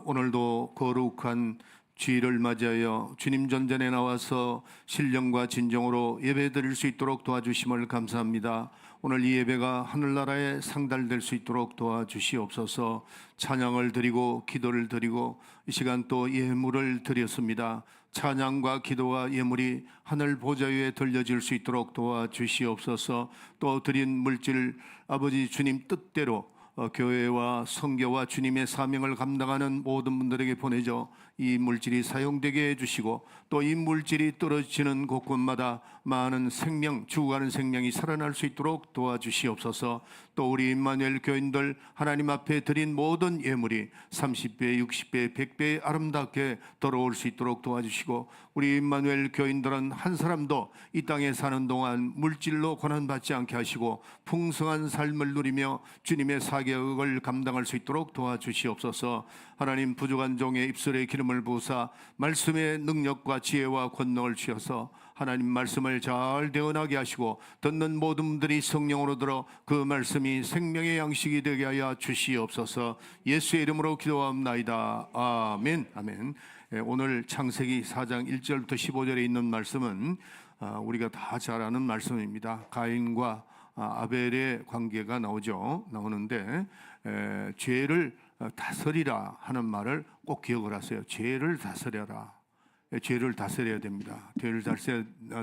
오늘도 거룩한 주일을 맞이하여 주님 전전에 나와서 신령과 진정으로 예배드릴 수 있도록 도와주심을 감사합니다. 오늘 이 예배가 하늘나라에 상달될 수 있도록 도와주시옵소서. 찬양을 드리고 기도를 드리고 이 시간 또 예물을 드렸습니다. 찬양과 기도와 예물이 하늘 보좌 위에 들려질 수 있도록 도와주시옵소서. 또 드린 물질 아버지 주님 뜻대로 교회와 성교와 주님의 사명을 감당하는 모든 분들에게 보내져 이 물질이 사용되게 해주시고 또 이 물질이 떨어지는 곳곳마다 많은 생명, 죽어가는 생명이 살아날 수 있도록 도와주시옵소서. 또 우리 임마누엘 교인들 하나님 앞에 드린 모든 예물이 30배, 60배, 100배 아름답게 돌아올 수 있도록 도와주시고 우리 임마누엘 교인들은 한 사람도 이 땅에 사는 동안 물질로 고난받지 않게 하시고 풍성한 삶을 누리며 주님의 사역을 감당할 수 있도록 도와주시옵소서. 하나님 부족한 종의 입술에 기름을 부으사 말씀의 능력과 지혜와 권능을 주셔서 하나님 말씀을 잘 대언하게 하시고 듣는 모든 분들이 성령으로 들어 그 말씀이 생명의 양식이 되게 하여 주시옵소서. 예수의 이름으로 기도합나이다. 아멘. 아멘. 오늘 창세기 4장 1절부터 15절에 있는 말씀은 우리가 다 잘 아는 말씀입니다. 가인과 아벨의 관계가 나오는데 죄를 다스리라 하는 말을 꼭 기억을 하세요. 죄를 다스려라. 죄를 다스려야 됩니다. 죄를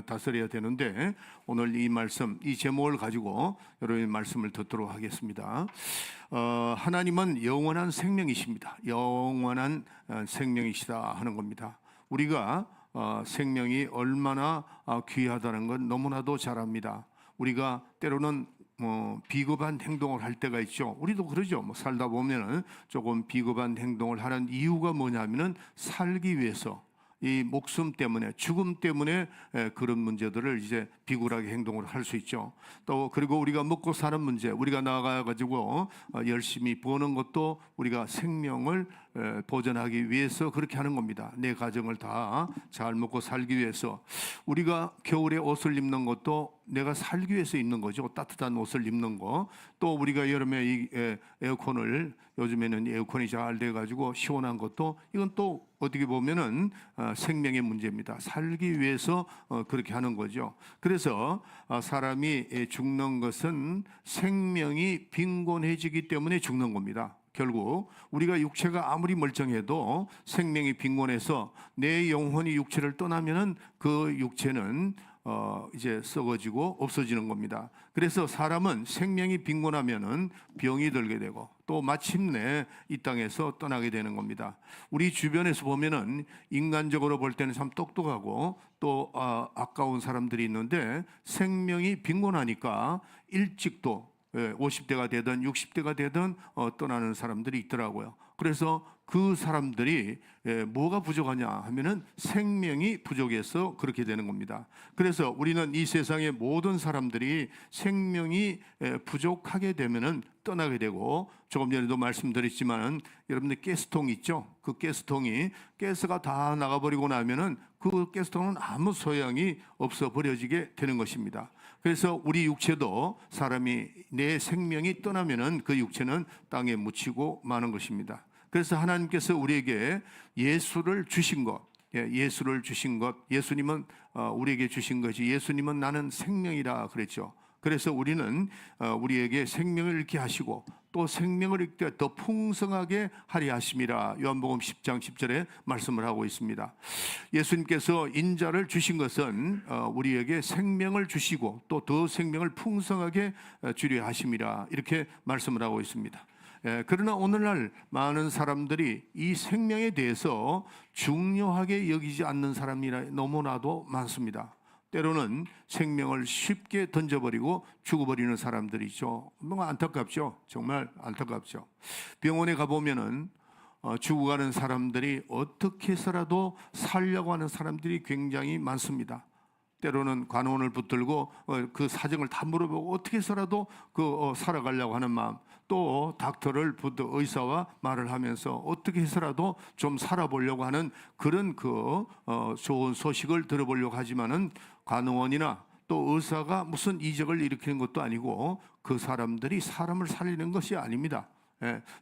다스려야 되는데 오늘 이 말씀, 이 제목을 가지고 여러분의 말씀을 듣도록 하겠습니다. 하나님은 영원한 생명이십니다. 영원한 생명이시다 하는 겁니다. 우리가 생명이 얼마나 귀하다는 건 너무나도 잘 압니다. 우리가 때로는 비겁한 행동을 할 때가 있죠. 우리도 그러죠. 살다 보면은 조금 비겁한 행동을 하는 이유가 뭐냐면은 살기 위해서, 이 목숨 때문에, 죽음 때문에 그런 문제들을 이제 비굴하게 행동을 할 수 있죠. 또 그리고 우리가 먹고 사는 문제, 우리가 나가가지고 열심히 버는 것도 우리가 생명을 보존하기 위해서 그렇게 하는 겁니다. 내 가정을 다 잘 먹고 살기 위해서. 우리가 겨울에 옷을 입는 것도 내가 살기 위해서 입는 거죠. 따뜻한 옷을 입는 거. 또 우리가 여름에 이 에어컨을, 요즘에는 에어컨이 잘 돼가지고 시원한 것도, 이건 또 어떻게 보면은 생명의 문제입니다. 살기 위해서 그렇게 하는 거죠. 그래서 사람이 죽는 것은 생명이 빈곤해지기 때문에 죽는 겁니다. 결국 우리가 육체가 아무리 멀쩡해도 생명이 빈곤해서 내 영혼이 육체를 떠나면은 그 육체는 이제 썩어지고 없어지는 겁니다. 그래서 사람은 생명이 빈곤하면은 병이 들게 되고 또 마침내 이 땅에서 떠나게 되는 겁니다. 우리 주변에서 보면은 인간적으로 볼 때는 참 똑똑하고 또 아까운 사람들이 있는데 생명이 빈곤하니까 일찍도 50대가 되든 60대가 되든 떠나는 사람들이 있더라고요. 그래서 그 사람들이 뭐가 부족하냐 하면은 생명이 부족해서 그렇게 되는 겁니다. 그래서 우리는 이 세상의 모든 사람들이 생명이 부족하게 되면은 떠나게 되고, 조금 전에도 말씀드렸지만은 여러분들 가스통 있죠? 그 가스통이 가스가 다 나가버리고 나면은 그 가스통은 아무 소용이 없어 버려지게 되는 것입니다. 그래서 우리 육체도 사람이 내 생명이 떠나면은 그 육체는 땅에 묻히고 마는 것입니다. 그래서 하나님께서 우리에게 예수를 주신 것, 예수를 주신 것, 예수님은 우리에게 주신 것이, 예수님은 나는 생명이라 그랬죠. 그래서 우리는 우리에게 생명을 잃게 하시고 또 생명을 잃게 더 풍성하게 하리 하심이라 요한복음 10장 10절에 말씀을 하고 있습니다. 예수님께서 인자를 주신 것은 우리에게 생명을 주시고 또 더 생명을 풍성하게 주려 하심이라 이렇게 말씀을 하고 있습니다. 그러나 오늘날 많은 사람들이 이 생명에 대해서 중요하게 여기지 않는 사람이 너무나도 많습니다. 때로는 생명을 쉽게 던져버리고 죽어버리는 사람들이 있죠. 뭔가 안타깝죠. 정말 안타깝죠. 병원에 가보면은 죽어가는 사람들이 어떻게 해서라도 살려고 하는 사람들이 굉장히 많습니다. 때로는 관원을 붙들고 그 사정을 다 물어보고 어떻게 해서라도 살아가려고 하는 마음, 또 닥터를 의사와 말을 하면서 어떻게 해서라도 좀 살아보려고 하는 그런 좋은 소식을 들어보려고 하지만은 관원이나 또 의사가 무슨 이적을 일으키는 것도 아니고 그 사람들이 사람을 살리는 것이 아닙니다.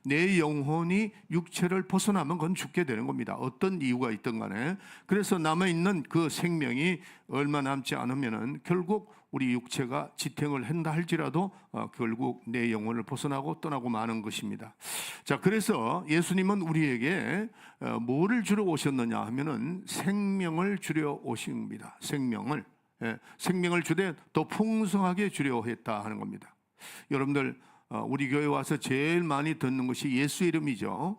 내 영혼이 육체를 벗어나면 그건 죽게 되는 겁니다. 어떤 이유가 있든 간에. 그래서 남아있는 그 생명이 얼마 남지 않으면은 결국 우리 육체가 지탱을 한다 할지라도 결국 내 영혼을 벗어나고 떠나고 마는 것입니다. 자, 그래서 예수님은 우리에게 뭐를 주러 오셨느냐 하면은 생명을 주려 오신 겁니다. 생명을 주되 더 풍성하게 주려 했다 하는 겁니다. 여러분들, 우리 교회 와서 제일 많이 듣는 것이 예수 이름이죠.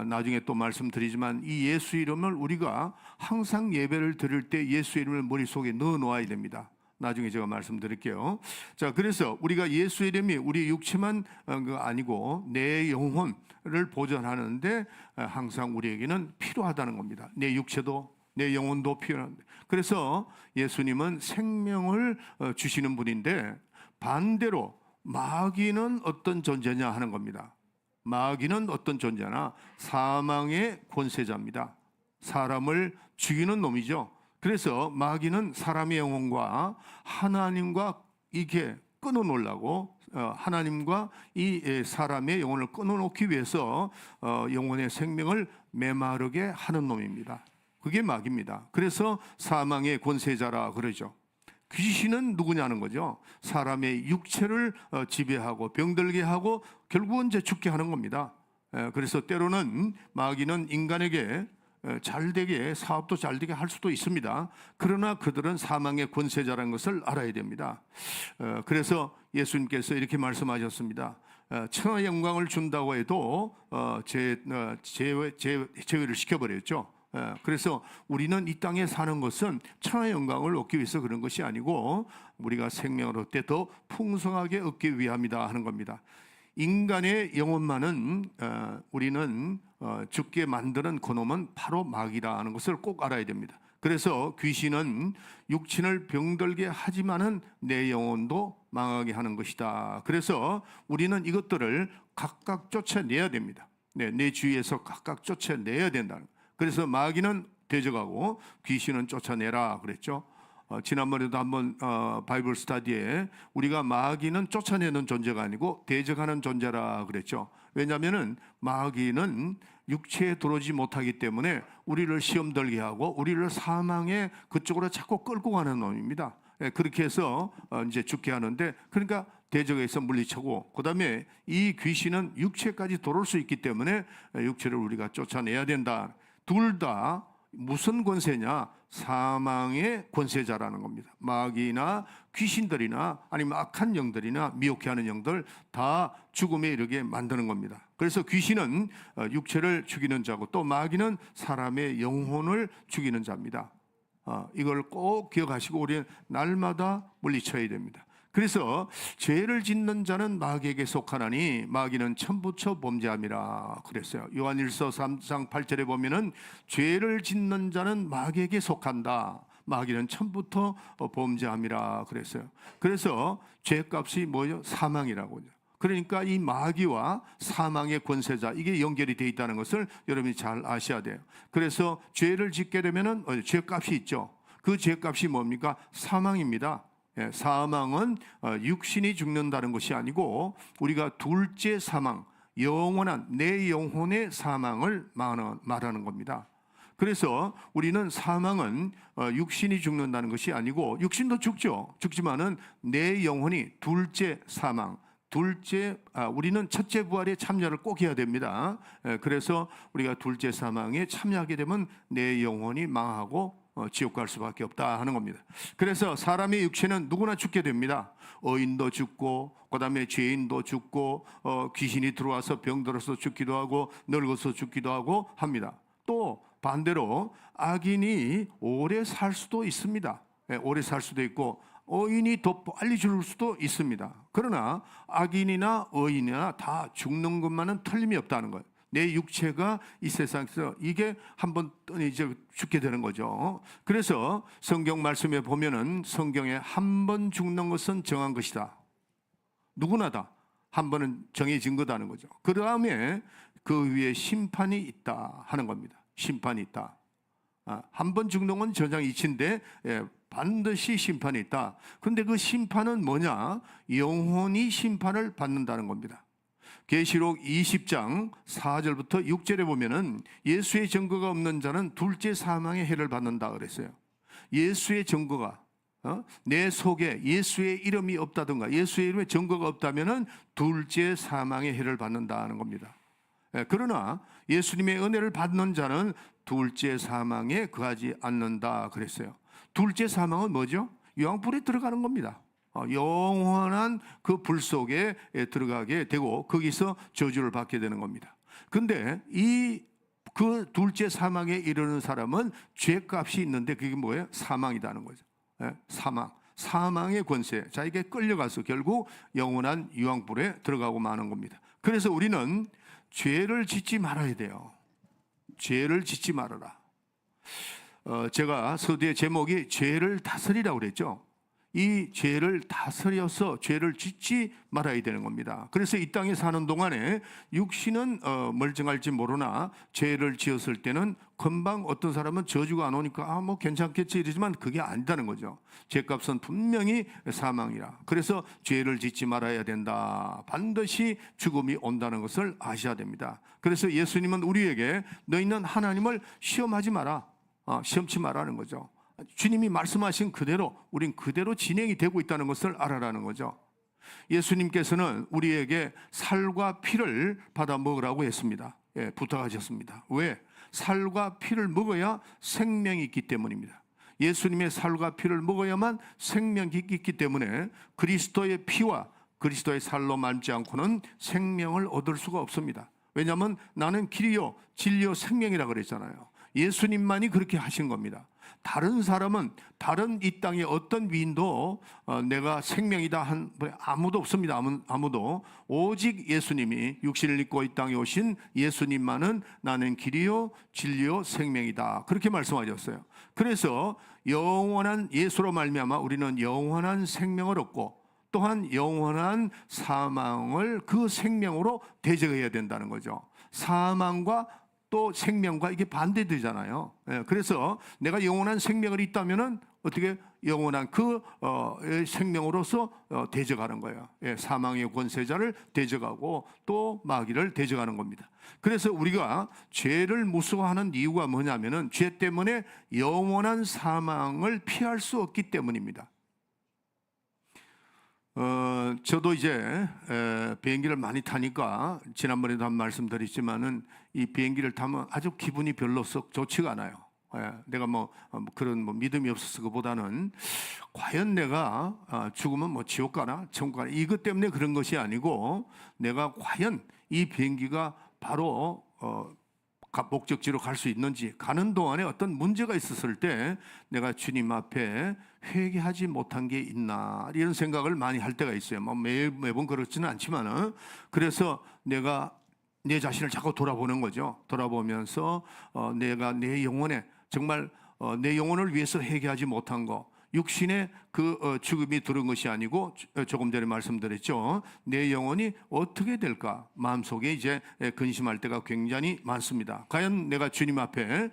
나중에 또 말씀드리지만 이 예수 이름을 우리가 항상 예배를 드릴 때 예수 이름을 머릿속에 넣어 놓아야 됩니다. 나중에 제가 말씀드릴게요. 자, 그래서 우리가 예수 이름이 우리 육체만 아니고 내 영혼을 보존하는데 항상 우리에게는 필요하다는 겁니다. 내 육체도 내 영혼도 필요한데. 그래서 예수님은 생명을 주시는 분인데 반대로 마귀는 어떤 존재냐 하는 겁니다. 마귀는 어떤 존재나 사망의 권세자입니다. 사람을 죽이는 놈이죠. 그래서 마귀는 사람의 영혼과 하나님과 이게 끊어놓으려고 하나님과 이 사람의 영혼을 끊어놓기 위해서 영혼의 생명을 메마르게 하는 놈입니다. 그게 마귀입니다. 그래서 사망의 권세자라 그러죠. 귀신은 누구냐는 거죠. 사람의 육체를 지배하고 병들게 하고 결국은 이제 죽게 하는 겁니다. 그래서 때로는 마귀는 인간에게 잘되게 사업도 잘되게 할 수도 있습니다. 그러나 그들은 사망의 권세자라는 것을 알아야 됩니다. 그래서 예수님께서 이렇게 말씀하셨습니다. 천하 영광을 준다고 해도 제외를 시켜버렸죠. 그래서 우리는 이 땅에 사는 것은 천하의 영광을 얻기 위해서 그런 것이 아니고 우리가 생명을 얻을 때 더 풍성하게 얻기 위함이다 하는 겁니다. 인간의 영혼만은 우리는 죽게 만드는 그놈은 바로 마귀라 하는 것을 꼭 알아야 됩니다. 그래서 귀신은 육신을 병들게 하지만은 내 영혼도 망하게 하는 것이다. 그래서 우리는 이것들을 각각 쫓아내야 됩니다. 내 주위에서 각각 쫓아내야 된다는 거예요. 그래서 마귀는 대적하고 귀신은 쫓아내라 그랬죠. 지난번에도 한번 바이블 스터디에 우리가 마귀는 쫓아내는 존재가 아니고 대적하는 존재라 그랬죠. 왜냐하면은 마귀는 육체에 들어오지 못하기 때문에 우리를 시험 들게 하고 우리를 사망의 그쪽으로 자꾸 끌고 가는 놈입니다. 그렇게 해서 이제 죽게 하는데, 그러니까 대적에서 물리치고 그다음에 이 귀신은 육체까지 들어올 수 있기 때문에 육체를 우리가 쫓아내야 된다. 둘 다 무슨 권세냐? 사망의 권세자라는 겁니다. 마귀나 귀신들이나 아니면 악한 영들이나 미혹해 하는 영들 다 죽음에 이르게 만드는 겁니다. 그래서 귀신은 육체를 죽이는 자고 또 마귀는 사람의 영혼을 죽이는 자입니다. 이걸 꼭 기억하시고 우리는 날마다 물리쳐야 됩니다. 그래서 죄를 짓는 자는 마귀에게 속하나니 마귀는 처음부터 범죄함이라 그랬어요. 요한일서 3장 8절에 보면은 죄를 짓는 자는 마귀에게 속한다. 마귀는 처음부터 범죄함이라 그랬어요. 그래서 죄값이 뭐예요? 사망이라고요. 그러니까 이 마귀와 사망의 권세자, 이게 연결이 되어 있다는 것을 여러분이 잘 아셔야 돼요. 그래서 죄를 짓게 되면은 죄값이 있죠. 그 죄값이 뭡니까? 사망입니다. 사망은 육신이 죽는다는 것이 아니고 우리가 둘째 사망, 영원한 내 영혼의 사망을 말하는 겁니다. 그래서 우리는 사망은 육신이 죽는다는 것이 아니고, 육신도 죽죠. 죽지만은 내 영혼이 둘째 사망, 우리는 첫째 부활에 참여를 꼭 해야 됩니다. 그래서 우리가 둘째 사망에 참여하게 되면 내 영혼이 망하고 지옥 갈 수밖에 없다 하는 겁니다. 그래서 사람의 육체는 누구나 죽게 됩니다. 어인도 죽고 그다음에 죄인도 죽고 귀신이 들어와서 병들어서 죽기도 하고 늙어서 죽기도 하고 합니다. 또 반대로 악인이 오래 살 수도 있습니다. 오래 살 수도 있고 어인이 더 빨리 죽을 수도 있습니다. 그러나 악인이나 어인이나 다 죽는 것만은 틀림이 없다는 거예요. 내 육체가 이 세상에서 이게 한번 이제 죽게 되는 거죠. 그래서 성경 말씀에 보면은 성경에 한 번 죽는 것은 정한 것이다. 누구나 다 한 번은 정해진 거다는 거죠. 그 다음에 그 위에 심판이 있다 하는 겁니다. 심판이 있다. 한 번 죽는 건 전장이치인데 반드시 심판이 있다. 그런데 그 심판은 뭐냐? 영혼이 심판을 받는다는 겁니다. 계시록 20장 4절부터 6절에 보면은 예수의 증거가 없는 자는 둘째 사망의 해를 받는다 그랬어요. 예수의 증거가 내 속에 예수의 이름이 없다든가 예수의 이름에 증거가 없다면은 둘째 사망의 해를 받는다는 겁니다. 그러나 예수님의 은혜를 받는 자는 둘째 사망에 거하지 않는다 그랬어요. 둘째 사망은 뭐죠? 유황불에 들어가는 겁니다. 영원한 그 불 속에 들어가게 되고 거기서 저주를 받게 되는 겁니다. 근데 그 둘째 사망에 이르는 사람은 죄값이 있는데 그게 뭐예요? 사망이라는 거죠. 사망의 권세, 자에게 끌려가서 결국 영원한 유황불에 들어가고 마는 겁니다. 그래서 우리는 죄를 짓지 말아야 돼요. 죄를 짓지 말아라. 제가 서두의 제목이 죄를 다스리라고 그랬죠. 이 죄를 다스려서 죄를 짓지 말아야 되는 겁니다. 그래서 이 땅에 사는 동안에 육신은 멀쩡할지 모르나 죄를 지었을 때는 금방 어떤 사람은 저주가 안 오니까 뭐 괜찮겠지 이러지만 그게 아니다는 거죠. 죄값은 분명히 사망이라. 그래서 죄를 짓지 말아야 된다. 반드시 죽음이 온다는 것을 아셔야 됩니다. 그래서 예수님은 우리에게 너희는 하나님을 시험하지 마라. 시험치 말라는 거죠. 주님이 말씀하신 그대로 우린 그대로 진행이 되고 있다는 것을 알아라는 거죠. 예수님께서는 우리에게 살과 피를 받아 먹으라고 했습니다. 부탁하셨습니다. 왜? 살과 피를 먹어야 생명이 있기 때문입니다. 예수님의 살과 피를 먹어야만 생명이 있기 때문에 그리스도의 피와 그리스도의 살로 말지 않고는 생명을 얻을 수가 없습니다. 왜냐하면 나는 길이요 진리요 생명이라 그랬잖아요. 예수님만이 그렇게 하신 겁니다. 다른 사람은 다른 이 땅의 어떤 위인도 내가 생명이다 한 아무도 없습니다. 아무도 오직 예수님이 육신을 입고 이 땅에 오신 예수님만은 나는 길이요 진리요 생명이다 그렇게 말씀하셨어요. 그래서 영원한 예수로 말미암아 우리는 영원한 생명을 얻고 또한 영원한 사망을 그 생명으로 대적해야 된다는 거죠. 사망과 또 생명과 이게 반대되잖아요. 그래서 내가 영원한 생명을 있다면은 어떻게 영원한 그 생명으로서 대적하는 거예요. 사망의 권세자를 대적하고 또 마귀를 대적하는 겁니다. 그래서 우리가 죄를 무서워하는 이유가 뭐냐면은 죄 때문에 영원한 사망을 피할 수 없기 때문입니다. 저도 이제 비행기를 많이 타니까 지난번에도 한 말씀 드렸지만은 이 비행기를 타면 아주 기분이 별로 썩 좋지가 않아요. 내가 그런 믿음이 없어서 그보다는 과연 내가 죽으면 지옥 가나 천국 가나 이것 때문에 그런 것이 아니고 내가 과연 이 비행기가 바로 목적지로 갈 수 있는지 가는 동안에 어떤 문제가 있었을 때 내가 주님 앞에 회개하지 못한 게 있나 이런 생각을 많이 할 때가 있어요. 매번 그렇지는 않지만은 그래서 내가 내 자신을 자꾸 돌아보는 거죠. 돌아보면서 내가 내 영혼에 정말 내 영혼을 위해서 회개하지 못한 거 육신의 그 죽음이 들은 것이 아니고 조금 전에 말씀드렸죠. 내 영혼이 어떻게 될까 마음속에 이제 근심할 때가 굉장히 많습니다. 과연 내가 주님 앞에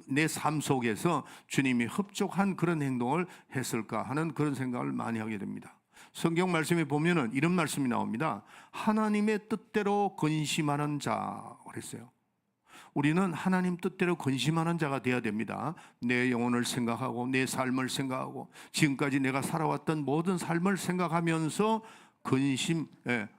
내 삶 속에서 주님이 흡족한 그런 행동을 했을까 하는 그런 생각을 많이 하게 됩니다. 성경 말씀에 보면은 이런 말씀이 나옵니다. 하나님의 뜻대로 근심하는 자 그랬어요. 우리는 하나님 뜻대로 근심하는 자가 되어야 됩니다. 내 영혼을 생각하고 내 삶을 생각하고 지금까지 내가 살아왔던 모든 삶을 생각하면서 근심,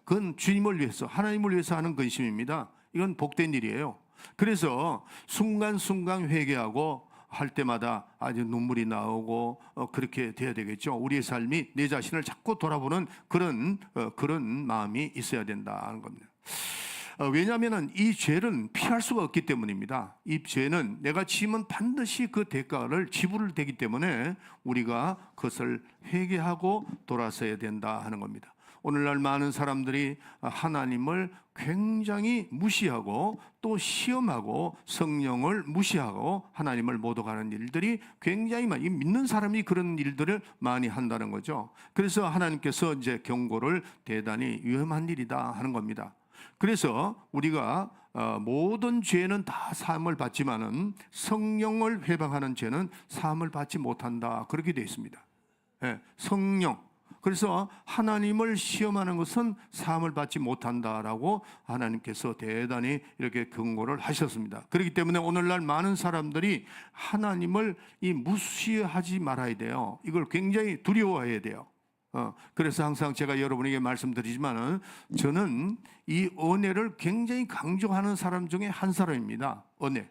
그건 주님을 위해서 하나님을 위해서 하는 근심입니다. 이건 복된 일이에요. 그래서 순간순간 회개하고 할 때마다 아주 눈물이 나오고 그렇게 돼야 되겠죠. 우리의 삶이 내 자신을 자꾸 돌아보는 그런 마음이 있어야 된다는 겁니다. 왜냐하면 이 죄는 피할 수가 없기 때문입니다. 이 죄는 내가 지으면 반드시 그 대가를 지불을 되기 때문에 우리가 그것을 회개하고 돌아서야 된다 하는 겁니다. 오늘날 많은 사람들이 하나님을 굉장히 무시하고 또 시험하고 성령을 무시하고 하나님을 모독하는 일들이 굉장히 많이 믿는 사람이 그런 일들을 많이 한다는 거죠. 그래서 하나님께서 이제 경고를 대단히 위험한 일이다 하는 겁니다. 그래서 우리가 모든 죄는 다 사함을 받지만은 성령을 회방하는 죄는 사함을 받지 못한다 그렇게 되어 있습니다. 성령 그래서 하나님을 시험하는 것은 사함을 받지 못한다라고 하나님께서 대단히 이렇게 경고를 하셨습니다. 그렇기 때문에 오늘날 많은 사람들이 하나님을 무시하지 말아야 돼요. 이걸 굉장히 두려워해야 돼요. 그래서 항상 제가 여러분에게 말씀드리지만은 저는 이 은혜를 굉장히 강조하는 사람 중에 한 사람입니다. 은혜.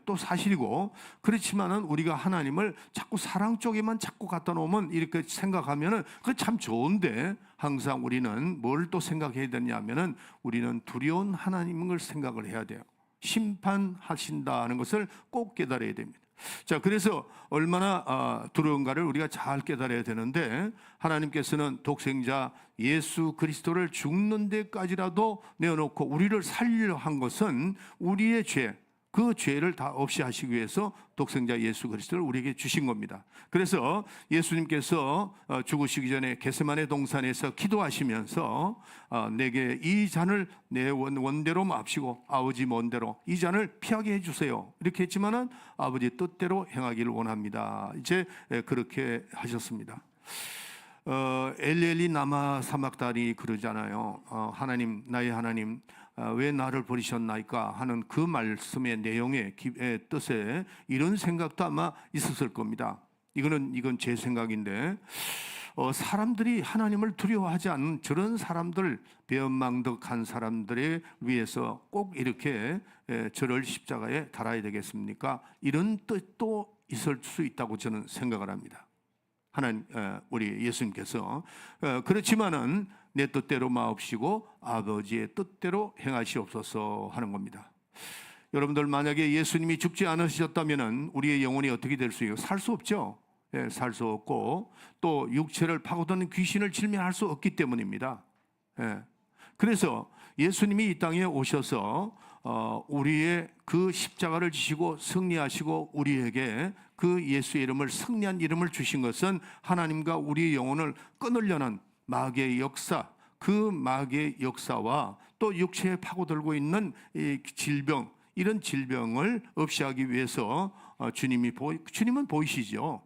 또 사실이고, 그렇지만은 우리가 하나님을 자꾸 사랑 쪽에만 자꾸 갖다 놓으면 이렇게 생각하면은 그게 참 좋은데, 항상 우리는 뭘 또 생각해야 되냐면은 우리는 두려운 하나님을 생각을 해야 돼요. 심판하신다는 것을 꼭 깨달아야 됩니다. 자, 그래서 얼마나 두려운가를 우리가 잘 깨달아야 되는데, 하나님께서는 독생자 예수 그리스도를 죽는 데까지라도 내어놓고 우리를 살리려 한 것은 우리의 죄, 그 죄를 다 없이 하시기 위해서 독생자 예수 그리스도를 우리에게 주신 겁니다. 그래서 예수님께서 죽으시기 전에 겟세마네 동산에서 기도하시면서 내게 이 잔을 내 원대로 마시고 아버지 먼대로 이 잔을 피하게 해주세요, 이렇게 했지만은 아버지 뜻대로 행하기를 원합니다. 이제 그렇게 하셨습니다. 엘리 나마 사막다리 그러잖아요. 하나님, 나의 하나님, 왜 나를 버리셨나이까 하는 그 말씀의 내용의 뜻에 이런 생각도 아마 있었을 겁니다. 이건 제 생각인데, 사람들이 하나님을 두려워하지 않는 저런 사람들, 배은망덕한 사람들에 위해서 꼭 이렇게 저를 십자가에 달아야 되겠습니까? 이런 뜻도 있을 수 있다고 저는 생각을 합니다. 하나님, 우리 예수님께서 그렇지만은 내 뜻대로 마옵시고 아버지의 뜻대로 행하시옵소서 하는 겁니다. 여러분들, 만약에 예수님이 죽지 않으셨다면 우리의 영혼이 어떻게 될 수 있어요? 살 수 없죠. 살 수 없고 또 육체를 파고드는 귀신을 질면할 수 없기 때문입니다. 그래서 예수님이 이 땅에 오셔서 우리의 그 십자가를 지시고 승리하시고 우리에게 그 예수의 이름을, 승리한 이름을 주신 것은 하나님과 우리의 영혼을 끊으려는 마귀의 역사, 그 마귀의 역사와 또 육체에 파고들고 있는 이 질병, 이런 질병을 없이 하기 위해서 주님은 보이시죠.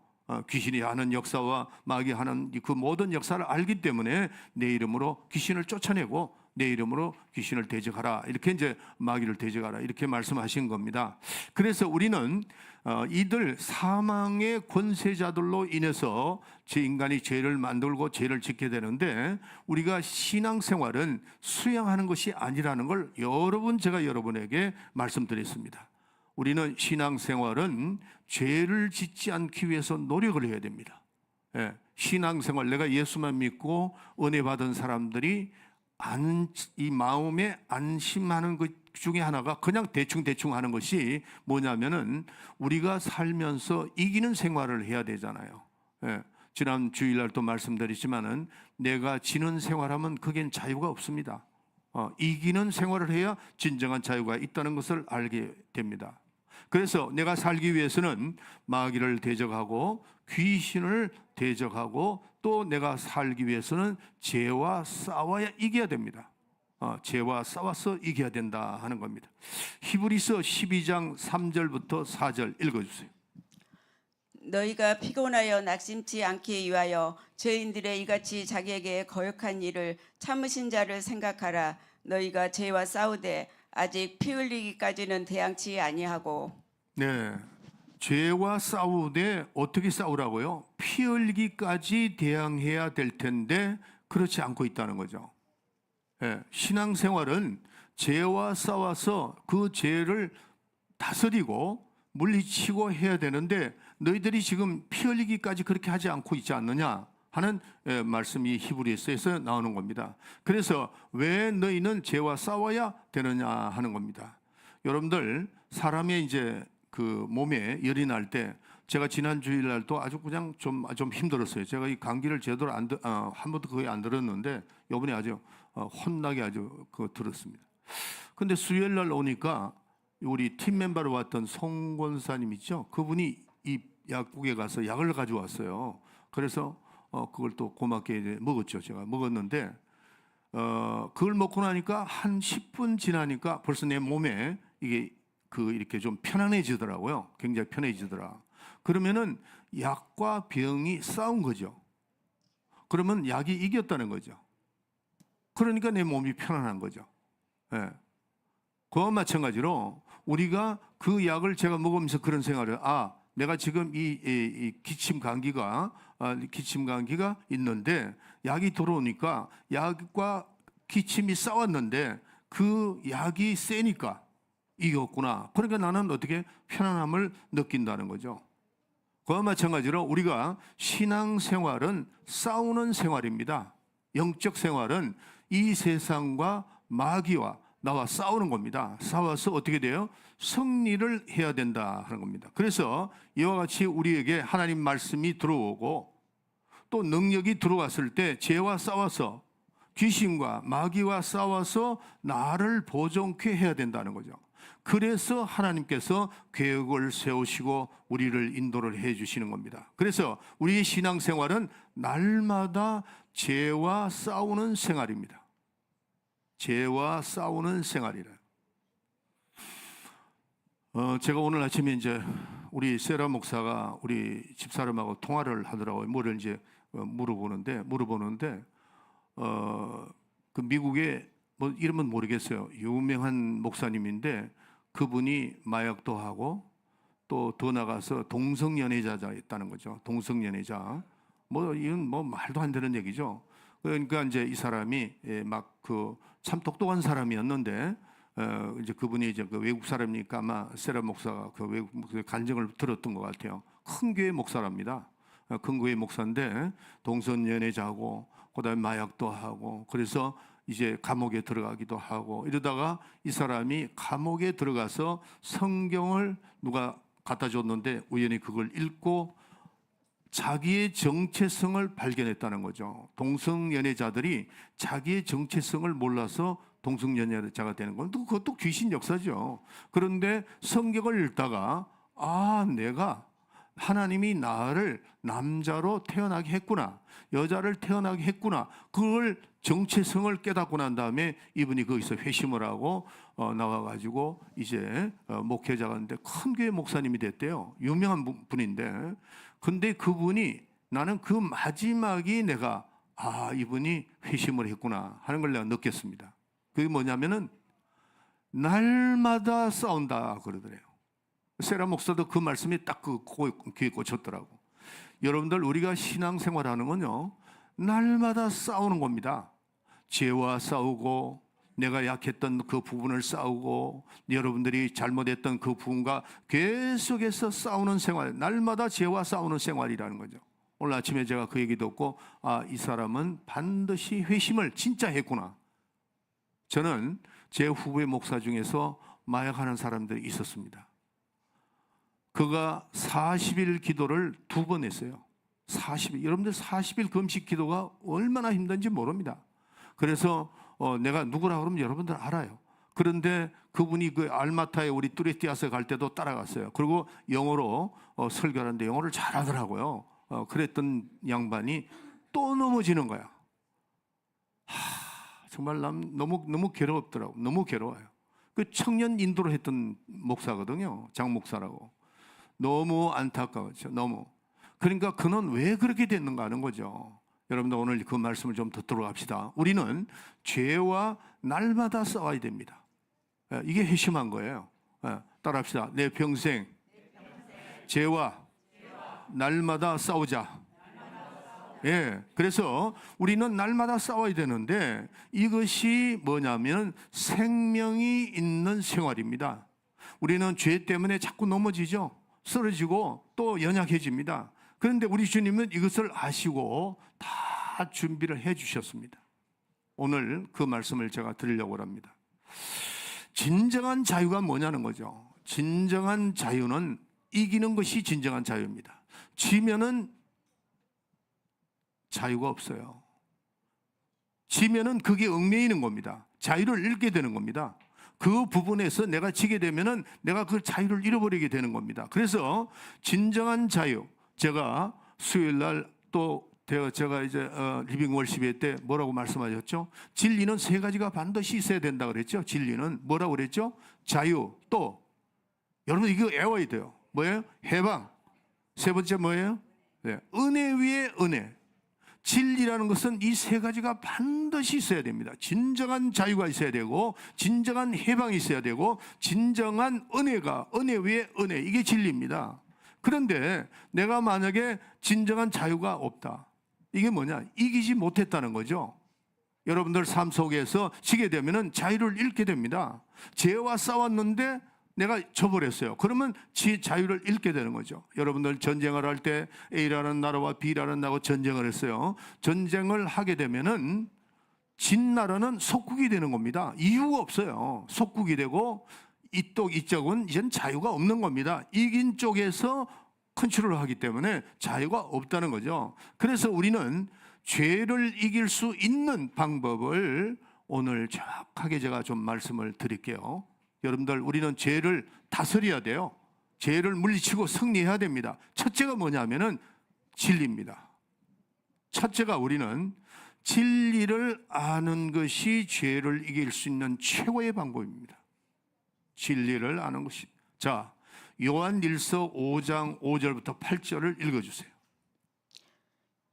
귀신이 하는 역사와 마귀 하는 그 모든 역사를 알기 때문에 내 이름으로 귀신을 쫓아내고 내 이름으로 귀신을 대적하라, 이렇게 이제 마귀를 대적하라, 이렇게 말씀하신 겁니다. 그래서 우리는 이들 사망의 권세자들로 인해서 인간이 죄를 만들고 죄를 짓게 되는데, 우리가 신앙생활은 수양하는 것이 아니라는 걸 제가 여러분에게 말씀드렸습니다. 우리는 신앙생활은 죄를 짓지 않기 위해서 노력을 해야 됩니다. 신앙생활, 내가 예수만 믿고 은혜 받은 사람들이 이 마음에 안심하는 것 중에 하나가 그냥 대충 하는 것이 뭐냐면은 우리가 살면서 이기는 생활을 해야 되잖아요. 지난 주일날도 말씀드렸지만은 내가 지는 생활하면 그겐 자유가 없습니다. 이기는 생활을 해야 진정한 자유가 있다는 것을 알게 됩니다. 그래서 내가 살기 위해서는 마귀를 대적하고 귀신을 대적하고 또 내가 살기 위해서는 죄와 싸워야 이겨야 됩니다. 죄와 싸워서 이겨야 된다 하는 겁니다. 히브리서 12장 3절부터 4절 읽어주세요. 너희가 피곤하여 낙심치 않기 위하여 죄인들의 이같이 자기에게 거역한 일을 참으신 자를 생각하라. 너희가 죄와 싸우되 아직 피 흘리기까지는 대항치 아니하고. 네, 죄와 싸우되 어떻게 싸우라고요? 피 흘리기까지 대항해야 될 텐데 그렇지 않고 있다는 거죠. 신앙생활은 죄와 싸워서 그 죄를 다스리고 물리치고 해야 되는데 너희들이 지금 피 흘리기까지 그렇게 하지 않고 있지 않느냐 하는 말씀이 히브리서에서 나오는 겁니다. 그래서 왜 너희는 죄와 싸워야 되느냐 하는 겁니다. 여러분들, 사람의 이제 그 몸에 열이 날 때, 제가 지난 주일날도 아주 그냥 좀 힘들었어요. 제가 이 감기를 제대로 한 번도 거의 안 들었는데 이번에 아주 혼나게 아주 들었습니다. 근데 수요일날 오니까 우리 팀 멤버로 왔던 송 권사님 있죠? 그분이 이 약국에 가서 약을 가져왔어요. 그래서 그걸 또 고맙게 이제 먹었죠. 제가 먹었는데 그걸 먹고 나니까 한 10분 지나니까 벌써 내 몸에 이게 이렇게 좀 편안해지더라고요. 굉장히 편해지더라. 그러면은 약과 병이 싸운 거죠. 그러면 약이 이겼다는 거죠. 그러니까 내 몸이 편안한 거죠. 예. 그와 마찬가지로 우리가 그 약을 제가 먹으면서 그런 생각을, 내가 지금 이 기침 감기가 있는데 약이 들어오니까 약과 기침이 싸웠는데 그 약이 세니까 이겼구나. 그러니까 나는 어떻게 편안함을 느낀다는 거죠. 그와 마찬가지로 우리가 신앙생활은 싸우는 생활입니다. 영적 생활은 이 세상과 마귀와 나와 싸우는 겁니다. 싸워서 어떻게 돼요? 승리를 해야 된다 하는 겁니다. 그래서 이와 같이 우리에게 하나님 말씀이 들어오고 또 능력이 들어왔을 때 죄와 싸워서 귀신과 마귀와 싸워서 나를 보존케 해야 된다는 거죠. 그래서 하나님께서 계획을 세우시고 우리를 인도를 해 주시는 겁니다. 그래서 우리의 신앙생활은 날마다 죄와 싸우는 생활입니다. 죄와 싸우는 생활이라. 제가 오늘 아침에 이제 우리 세라 목사가 우리 집사람하고 통화를 하더라고요. 뭐를 이제 물어보는데 그 미국의 뭐 이름은 모르겠어요. 유명한 목사님인데 그분이 마약도 하고 또 더 나가서 동성연애자였다는 거죠. 동성연애자. 뭐 이건 뭐 말도 안 되는 얘기죠. 그러니까 이제 이 사람이 막 그 참 똑똑한 사람이었는데 이제 그분이 이제 그 외국 사람이니까 아마 세라 목사가 그 외국 목사의 간증을 들었던 것 같아요. 큰 교회 목사랍니다. 큰 교회 목사인데 동성연애자고 그다음에 마약도 하고 그래서 이제 감옥에 들어가기도 하고 이러다가 이 사람이 감옥에 들어가서 성경을 누가 갖다 줬는데 우연히 그걸 읽고 자기의 정체성을 발견했다는 거죠. 동성연애자들이 자기의 정체성을 몰라서 동성연애자가 되는 건 그것도 귀신 역사죠. 그런데 성경을 읽다가 내가 하나님이 나를 남자로 태어나게 했구나, 여자를 태어나게 했구나, 그걸 정체성을 깨닫고 난 다음에 이분이 거기서 회심을 하고 나와가지고 이제 목회자가 있는데 큰 교회 목사님이 됐대요. 유명한 분인데 근데 그분이 나는 그 마지막이 내가 이분이 회심을 했구나 하는 걸 내가 느꼈습니다. 그게 뭐냐면은 날마다 싸운다 그러더래요. 세라 목사도 그 말씀이 딱 그 귀에 꽂혔더라고. 여러분들 우리가 신앙생활하는 건요 날마다 싸우는 겁니다. 죄와 싸우고 내가 약했던 그 부분을 싸우고 여러분들이 잘못했던 그 부분과 계속해서 싸우는 생활, 날마다 죄와 싸우는 생활이라는 거죠. 오늘 아침에 제가 그 얘기 듣고 이 사람은 반드시 회심을 진짜 했구나. 저는 제 후배 목사 중에서 마약하는 사람들이 있었습니다. 그가 40일 기도를 2번 했어요. 40일. 여러분들 40일 금식 기도가 얼마나 힘든지 모릅니다. 그래서 내가 누구라 그러면 여러분들 알아요. 그런데 그분이 그 알마타에 우리 뚜레티아스 갈 때도 따라갔어요. 그리고 영어로 설교하는데 영어를 잘하더라고요. 그랬던 양반이 또 넘어지는 거야. 정말 너무 괴롭더라고. 너무 괴로워요. 그 청년 인도를 했던 목사거든요. 장 목사라고. 너무 안타까웠죠. 너무. 그러니까 그는 왜 그렇게 됐는가 하는 거죠. 여러분들 오늘 그 말씀을 좀 듣도록 합시다. 우리는 죄와 날마다 싸워야 됩니다. 이게 회심한 거예요. 따라합시다. 내 평생 죄와 날마다 싸우자. 그래서 우리는 날마다 싸워야 되는데 이것이 뭐냐면 생명이 있는 생활입니다. 우리는 죄 때문에 자꾸 넘어지죠. 쓰러지고 또 연약해집니다. 그런데 우리 주님은 이것을 아시고 다 준비를 해 주셨습니다. 오늘 그 말씀을 제가 드리려고 합니다. 진정한 자유가 뭐냐는 거죠. 진정한 자유는 이기는 것이 진정한 자유입니다. 지면은 자유가 없어요. 지면은 그게 얽매이는 겁니다. 자유를 잃게 되는 겁니다. 그 부분에서 내가 지게 되면은 내가 그 자유를 잃어버리게 되는 겁니다. 그래서 진정한 자유, 제가 수요일 날 또 제가 이제 리빙 월십회 때 뭐라고 말씀하셨죠? 진리는 3가지가 반드시 있어야 된다 그랬죠. 진리는 뭐라고 그랬죠? 자유, 또 여러분 이거 외워야 돼요. 뭐예요? 해방. 3번째 뭐예요? 은혜 위에 은혜. 진리라는 것은 이 세 가지가 반드시 있어야 됩니다. 진정한 자유가 있어야 되고, 진정한 해방이 있어야 되고, 진정한 은혜 위에 은혜, 이게 진리입니다. 그런데 내가 만약에 진정한 자유가 없다, 이게 뭐냐? 이기지 못했다는 거죠. 여러분들 삶 속에서 지게 되면은 자유를 잃게 됩니다. 죄와 싸웠는데 내가 져버렸어요. 그러면 자유를 잃게 되는 거죠. 여러분들 전쟁을 할 때 A라는 나라와 B라는 나라가 전쟁을 했어요. 전쟁을 하게 되면은 진 나라는 속국이 되는 겁니다. 이유가 없어요. 속국이 되고 이쪽은 이젠 자유가 없는 겁니다. 이긴 쪽에서 컨트롤을 하기 때문에 자유가 없다는 거죠. 그래서 우리는 죄를 이길 수 있는 방법을 오늘 정확하게 제가 좀 말씀을 드릴게요. 여러분들, 우리는 죄를 다스려야 돼요. 죄를 물리치고 승리해야 됩니다. 첫째가 뭐냐면은 진리입니다. 첫째가 우리는 진리를 아는 것이 죄를 이길 수 있는 최고의 방법입니다. 진리를 아는 것이. 자, 요한일서 5장 5절부터 8절을 읽어주세요.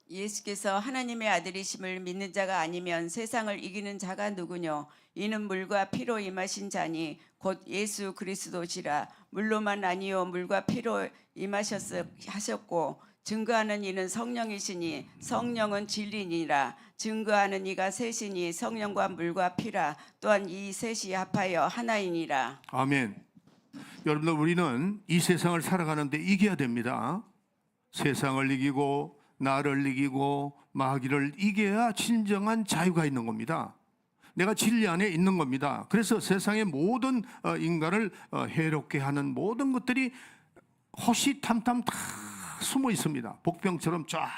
예수께서 하나님의 아들이심을 믿는 자가 아니면 세상을 이기는 자가 누구뇨? 이는 물과 피로 임하신 자니 곧 예수 그리스도시라. 물로만 아니요 물과 피로 임하셨고 증거하는 이는 성령이시니 성령은 진리니라. 증거하는 이가 셋이니 성령과 물과 피라. 또한 이 셋이 합하여 하나이니라. 아멘. 여러분들, 우리는 이 세상을 살아가는데 이겨야 됩니다. 세상을 이기고 나를 이기고 마귀를 이겨야 진정한 자유가 있는 겁니다. 내가 진리 안에 있는 겁니다. 그래서 세상의 모든 인간을 해롭게 하는 모든 것들이 호시탐탐 다 숨어 있습니다. 복병처럼 쫙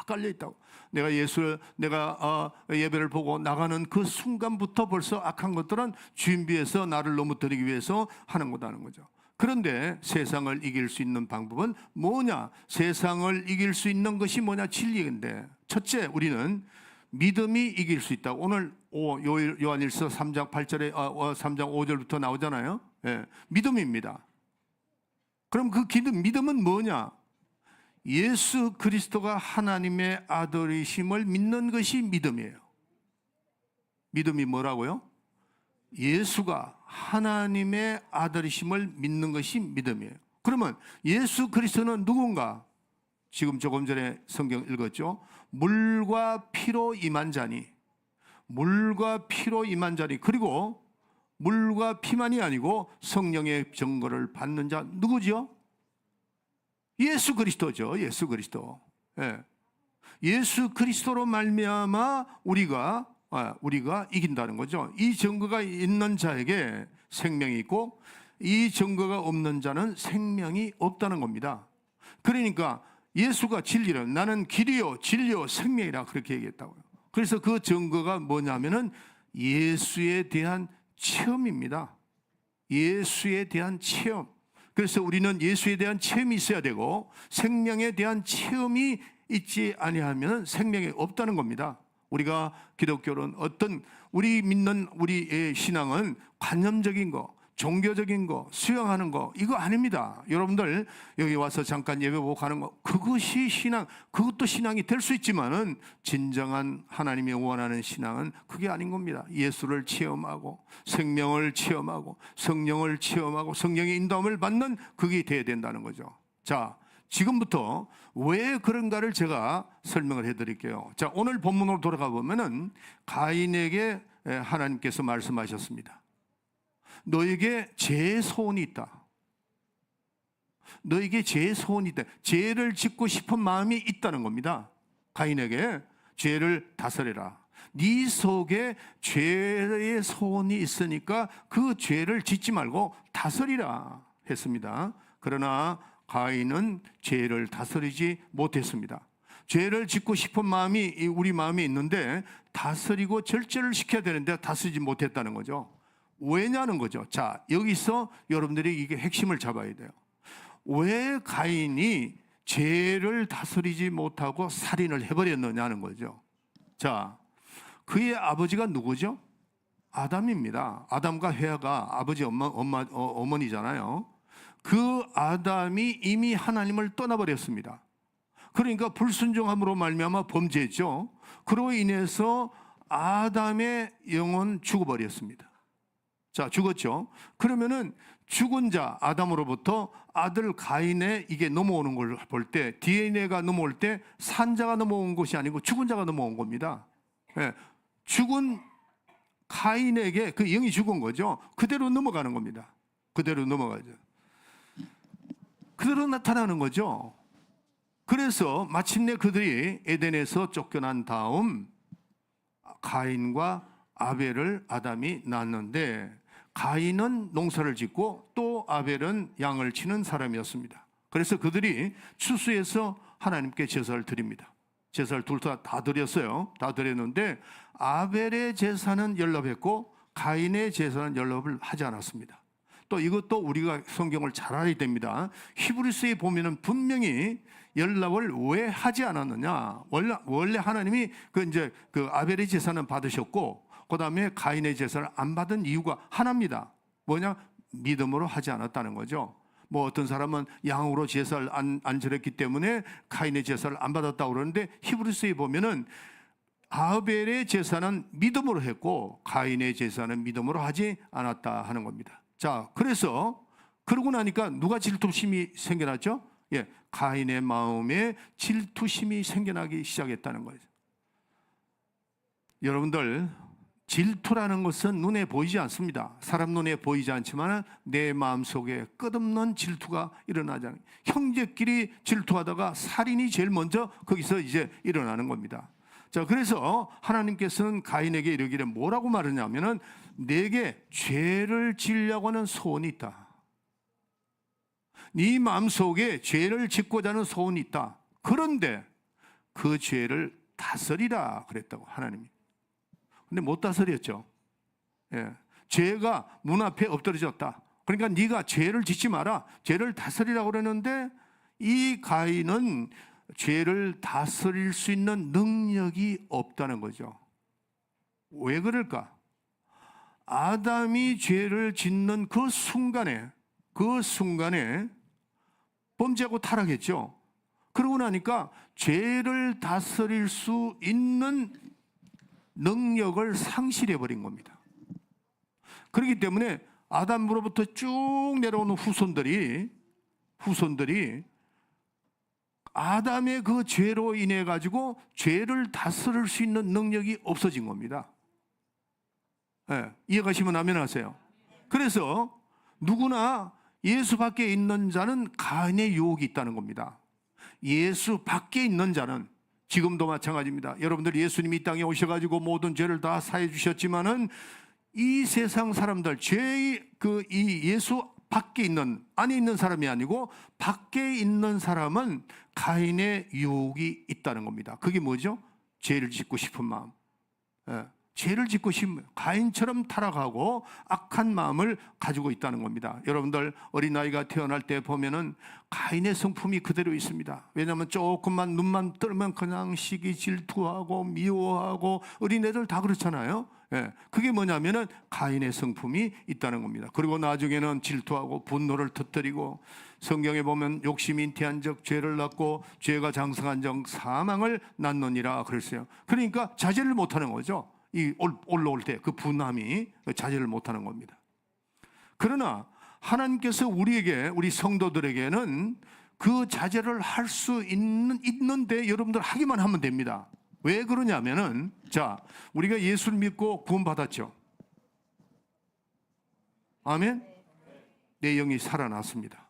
깔려 있다고. 내가 예배를 보고 나가는 그 순간부터 벌써 악한 것들은 준비해서 나를 넘어뜨리기 위해서 하는 거다는 거죠. 그런데 세상을 이길 수 있는 방법은 뭐냐? 세상을 이길 수 있는 것이 뭐냐? 진리인데, 첫째, 우리는 믿음이 이길 수 있다. 오늘 요한일서 3장 8절에 3장 5절부터 나오잖아요. 예, 믿음입니다. 그럼 그 믿음은 뭐냐? 예수 그리스도가 하나님의 아들이심을 믿는 것이 믿음이에요. 믿음이 뭐라고요? 예수가 하나님의 아들이심을 믿는 것이 믿음이에요. 그러면 예수 그리스도는 누군가? 지금 조금 전에 성경 읽었죠? 물과 피로 임한 자니, 물과 피로 임한 자니, 그리고 물과 피만이 아니고 성령의 증거를 받는 자 누구죠? 예수 그리스도죠. 예수 그리스도. 예. 예수 그리스도로 말미암아 우리가 이긴다는 거죠. 이 증거가 있는 자에게 생명이 있고 이 증거가 없는 자는 생명이 없다는 겁니다. 그러니까 예수가 진리는 나는 길이요 진리요 생명이라 그렇게 얘기했다고요. 그래서 그 증거가 뭐냐면은 예수에 대한 체험입니다. 예수에 대한 체험. 그래서 우리는 예수에 대한 체험이 있어야 되고 생명에 대한 체험이 있지 아니하면 생명이 없다는 겁니다. 우리가 기독교는 우리 믿는 우리의 신앙은 관념적인 거, 종교적인 거, 수용하는 거, 이거 아닙니다. 여러분들 여기 와서 잠깐 예배 보고 가는 거, 그것이 신앙, 그것도 신앙이 될 수 있지만은 진정한 하나님이 원하는 신앙은 그게 아닌 겁니다. 예수를 체험하고 생명을 체험하고 성령을 체험하고 성령의 인도함을 받는 그게 돼야 된다는 거죠. 자, 지금부터 왜 그런가를 제가 설명을 해드릴게요. 자, 오늘 본문으로 돌아가 보면은 가인에게 하나님께서 말씀하셨습니다. 너에게 죄의 소원이 있다. 너에게 죄의 소원이 있다. 죄를 짓고 싶은 마음이 있다는 겁니다. 가인에게 죄를 다스려라. 네 속에 죄의 소원이 있으니까 그 죄를 짓지 말고 다스리라 했습니다. 그러나 가인은 죄를 다스리지 못했습니다. 죄를 짓고 싶은 마음이 우리 마음에 있는데 다스리고 절제를 시켜야 되는데 다스리지 못했다는 거죠. 왜냐는 거죠. 자, 여기서 여러분들이 이게 핵심을 잡아야 돼요. 왜 가인이 죄를 다스리지 못하고 살인을 해버렸느냐는 거죠. 자, 그의 아버지가 누구죠? 아담입니다. 아담과 헤아가 아버지 어머니잖아요. 그 아담이 이미 하나님을 떠나버렸습니다. 그러니까 불순종함으로 말미암아 범죄했죠. 그로 인해서 아담의 영혼 죽어버렸습니다. 자, 죽었죠. 그러면은 죽은 자 아담으로부터 아들 가인의 이게 넘어오는 걸 볼 때, DNA가 넘어올 때 산자가 넘어온 것이 아니고 죽은 자가 넘어온 겁니다. 예, 죽은 가인에게 그 영이 죽은 거죠. 그대로 넘어가는 겁니다. 그대로 넘어가죠. 그대로 나타나는 거죠. 그래서 마침내 그들이 에덴에서 쫓겨난 다음 가인과 아벨을 아담이 낳았는데, 가인은 농사를 짓고 또 아벨은 양을 치는 사람이었습니다. 그래서 그들이 추수해서 하나님께 제사를 드립니다. 제사를 둘 다 드렸어요. 다 드렸는데 아벨의 제사는 연락했고 가인의 제사는 연락을 하지 않았습니다. 또 이것도 우리가 성경을 잘 알아야 됩니다. 히브리서에 보면은 분명히 연락을 왜 하지 않았느냐? 원래 하나님이 그 아벨의 제사는 받으셨고, 그 다음에 가인의 제사를 안 받은 이유가 하나입니다. 뭐냐? 믿음으로 하지 않았다는 거죠. 뭐 어떤 사람은 양으로 제사를 안 드렸기 때문에 가인의 제사를 안 받았다고 그러는데, 히브리서에 보면은 아벨의 제사는 믿음으로 했고 가인의 제사는 믿음으로 하지 않았다 하는 겁니다. 자, 그래서 그러고 나니까 누가 질투심이 생겨났죠? 예, 가인의 마음에 질투심이 생겨나기 시작했다는 거죠. 여러분들, 질투라는 것은 눈에 보이지 않습니다. 사람 눈에 보이지 않지만 내 마음속에 끝없는 질투가 일어나잖아요. 형제끼리 질투하다가 살인이 제일 먼저 거기서 이제 일어나는 겁니다. 자, 그래서 하나님께서는 가인에게 이르기를 뭐라고 말하냐면은 내게 죄를 지으려고 하는 소원이 있다. 네 마음속에 죄를 짓고자 하는 소원이 있다. 그런데 그 죄를 다스리라 그랬다고, 하나님이. 근데 못 다스렸죠. 예. 죄가 문 앞에 엎드려졌다. 그러니까 네가 죄를 짓지 마라, 죄를 다스리라고 그러는데 이 가인은 죄를 다스릴 수 있는 능력이 없다는 거죠. 왜 그럴까? 아담이 죄를 짓는 그 순간에 범죄하고 타락했죠. 그러고 나니까 죄를 다스릴 수 있는 능력을 상실해버린 겁니다. 그렇기 때문에 아담으로부터 쭉 내려오는 후손들이 아담의 그 죄로 인해 가지고 죄를 다스릴 수 있는 능력이 없어진 겁니다. 네, 이해가시면 아멘 하세요. 그래서 누구나 예수 밖에 있는 자는 가인의 유혹이 있다는 겁니다. 예수 밖에 있는 자는 지금도 마찬가지입니다. 여러분들 예수님이 이 땅에 오셔가지고 모든 죄를 다 사해 주셨지만은 이 세상 사람들 이 예수 밖에 있는, 안에 있는 사람이 아니고 밖에 있는 사람은 가인의 유혹이 있다는 겁니다. 그게 뭐죠? 죄를 짓고 싶은 마음. 예, 죄를 짓고 싶은, 가인처럼 타락하고 악한 마음을 가지고 있다는 겁니다. 여러분들 어린아이가 태어날 때 보면은 가인의 성품이 그대로 있습니다. 왜냐하면 조금만 눈만 뜨면 그냥 시기 질투하고 미워하고, 어린애들 다 그렇잖아요. 예, 그게 뭐냐면은 가인의 성품이 있다는 겁니다. 그리고 나중에는 질투하고 분노를 터뜨리고, 성경에 보면 욕심이 잉태한 적 죄를 낳고 죄가 장성한 적 사망을 낳느니라 그랬어요. 그러니까 자제를 못하는 거죠. 이 올라올 때 그 분함이 자제를 못하는 겁니다. 그러나 하나님께서 우리 성도들에게는 그 자제를 할 수 있는데 여러분들 하기만 하면 됩니다. 왜 그러냐면은, 자, 우리가 예수를 믿고 구원받았죠. 아멘? 내 영이 살아났습니다.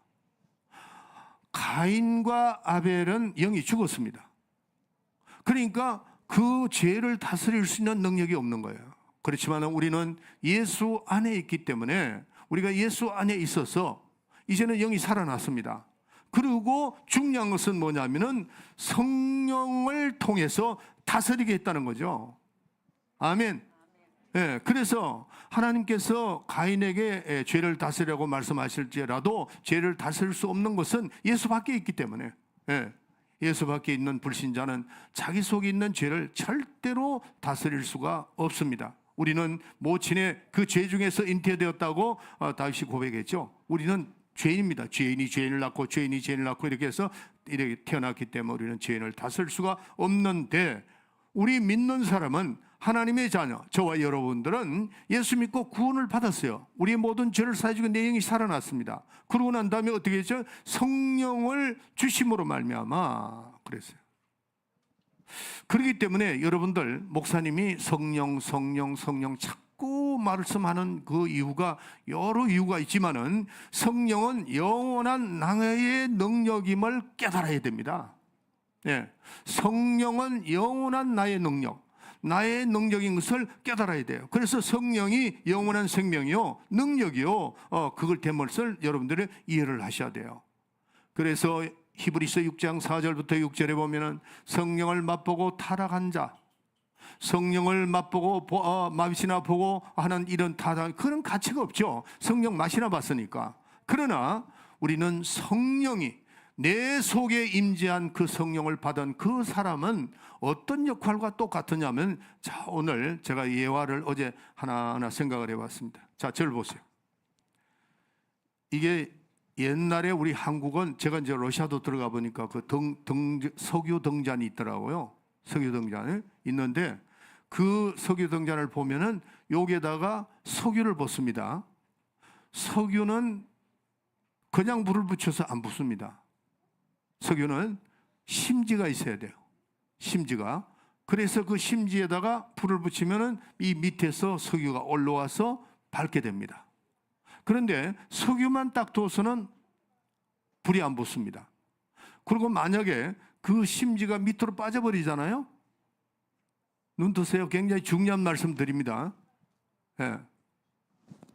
가인과 아벨은 영이 죽었습니다. 그러니까 그 죄를 다스릴 수 있는 능력이 없는 거예요. 그렇지만 우리는 예수 안에 있기 때문에, 우리가 예수 안에 있어서 이제는 영이 살아났습니다. 그리고 중요한 것은 뭐냐면은 성령을 통해서 다스리게 했다는 거죠. 아멘. 예, 그래서 하나님께서 가인에게 죄를 다스리라고 말씀하실지라도 죄를 다스릴 수 없는 것은 예수 밖에 있기 때문에, 예, 예수 밖에 있는 불신자는 자기 속에 있는 죄를 절대로 다스릴 수가 없습니다. 우리는 모친의 그 죄 중에서 잉태되었다고 다윗이 고백했죠. 우리는 죄인입니다. 죄인이 죄인을 낳고 죄인이 죄인을 낳고 이렇게 해서 이렇게 태어났기 때문에 우리는 죄인을 다스릴 수가 없는데, 우리 믿는 사람은 하나님의 자녀, 저와 여러분들은 예수 믿고 구원을 받았어요. 우리의 모든 죄를 사해주고 내 영이 살아났습니다. 그러고 난 다음에 어떻게 했죠? 성령을 주심으로 말미암아 그랬어요. 그렇기 때문에 여러분들, 목사님이 성령 자꾸 말씀하는 그 이유가 여러 이유가 있지만은, 성령은 영원한 나의 능력임을 깨달아야 됩니다. 예, 성령은 영원한 나의 능력인 것을 깨달아야 돼요. 그래서 성령이 영원한 생명이요, 능력이요, 그걸 된 것을 여러분들이 이해를 하셔야 돼요. 그래서 히브리서 6장 4절부터 6절에 보면은 성령을 맛보고 타락한 자, 성령을 맛보고 맛이나 보고 하는 이런 타락, 그런 가치가 없죠. 성령 맛이나 봤으니까. 그러나 우리는 성령이 내 속에 임재한 그 성령을 받은 그 사람은 어떤 역할과 똑같으냐면, 자, 오늘 제가 예화를 어제 하나하나 생각을 해봤습니다. 자, 저를 보세요. 이게 옛날에 우리 한국은, 제가 이제 러시아도 들어가 보니까 그 석유 등잔이 있더라고요. 석유 등잔이 있는데, 그 석유 등잔을 보면은 여기에다가 석유를 붓습니다. 석유는 그냥 물을 붙여서 안 붓습니다. 석유는 심지가 있어야 돼요. 심지가. 그래서 그 심지에다가 불을 붙이면은 이 밑에서 석유가 올라와서 밝게 됩니다. 그런데 석유만 딱 둬서는 불이 안 붙습니다. 그리고 만약에 그 심지가 밑으로 빠져버리잖아요. 눈 뜨세요. 굉장히 중요한 말씀 드립니다. 예.